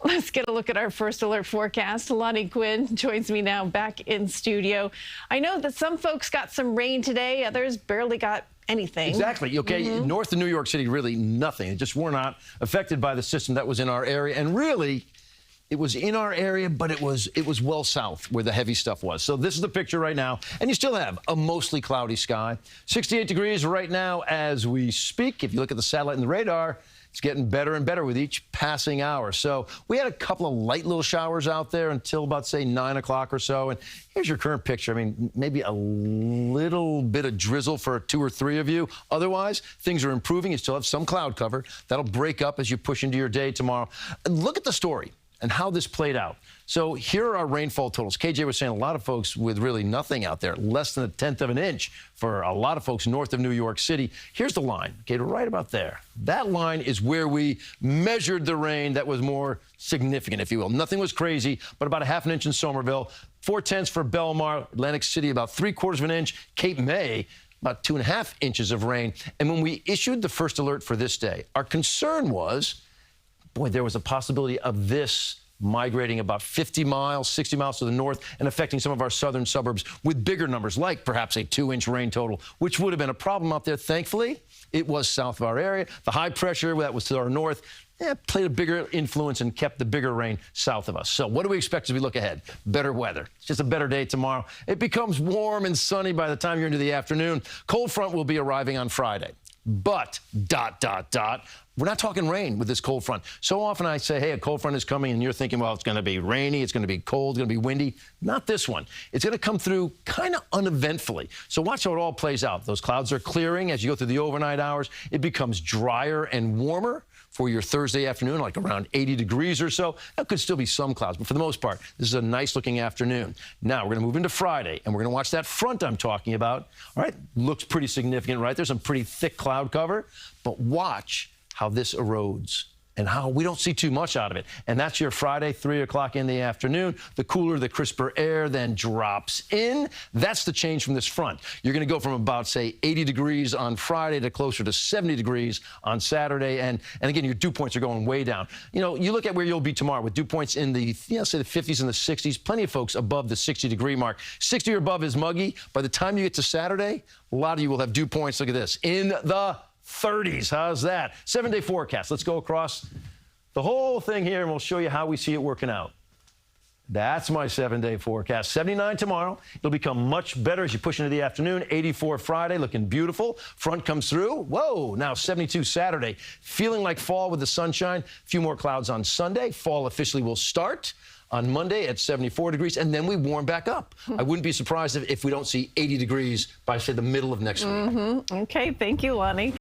Let's get a look at our first alert forecast. Lonnie Quinn joins me now back in studio. I know that some folks got some rain today, others barely got anything. Exactly. Okay, north of New York City, really nothing. It just were not affected by the system that was in our area. And really, it was in our area, but it was well south where the heavy stuff was. So this is the picture right now. And you still have a mostly cloudy sky. 68 degrees right now as we speak. If you look at the satellite and the radar, it's getting better and better with each passing hour. So we had a couple of light little showers out there until about, say, 9 o'clock or so. And here's your current picture. I mean, maybe a little bit of drizzle for 2 or 3 of you. Otherwise, things are improving. You still have some cloud cover. That'll break up as you push into your day tomorrow. Look at the story and how this played out. So here are our rainfall totals. KJ was saying a lot of folks with really nothing out there, less than 1/10 of an inch for a lot of folks north of New York City. Here's the line, okay, right about there. That line is where we measured the rain that was more significant, if you will. Nothing was crazy, but about 1/2 inch in Somerville, 4/10 for Belmar, Atlantic City, about 3/4 of an inch, Cape May, about 2.5 inches of rain. And when we issued the first alert for this day, our concern was, boy, there was a possibility of this migrating about 50 miles, 60 miles to the north and affecting some of our southern suburbs with bigger numbers, like perhaps a 2-inch rain total, which would have been a problem out there. Thankfully, it was south of our area. The high pressure that was to our north played a bigger influence and kept the bigger rain south of us. So what do we expect as we look ahead? Better weather. It's just a better day tomorrow. It becomes warm and sunny by the time you're into the afternoon. Cold front will be arriving on Friday. But, we're not talking rain with this cold front. So often I say, hey, a cold front is coming, and you're thinking, well, it's going to be rainy, it's going to be cold, it's going to be windy. Not this one. It's going to come through kind of uneventfully. So watch how it all plays out. Those clouds are clearing as you go through the overnight hours. It becomes drier and warmer for your Thursday afternoon, like around 80 degrees or so. There could still be some clouds, but for the most part, this is a nice-looking afternoon. Now, we're going to move into Friday, and we're going to watch that front I'm talking about. All right, looks pretty significant, right? There's some pretty thick cloud cover, but watch how this erodes and how we don't see too much out of it. And that's your Friday, 3 o'clock in the afternoon. The cooler, the crisper air then drops in. That's the change from this front. You're going to go from about, say, 80 degrees on Friday to closer to 70 degrees on Saturday. And again, your dew points are going way down. You know, you look at where you'll be tomorrow with dew points in the, say the 50s and the 60s. Plenty of folks above the 60-degree mark. 60 or above is muggy. By the time you get to Saturday, a lot of you will have dew points, look at this, in the 30s. How's that? 7-day forecast. Let's go across the whole thing here, and we'll show you how we see it working out. That's my 7-day forecast. 79 tomorrow. It'll become much better as you push into the afternoon. 84 Friday, looking beautiful. Front comes through. Whoa, now 72 Saturday. Feeling like fall with the sunshine. A few more clouds on Sunday. Fall officially will start on Monday at 74 degrees, and then we warm back up. I wouldn't be surprised if we don't see 80 degrees by, say, the middle of next week. Okay, thank you, Lonnie.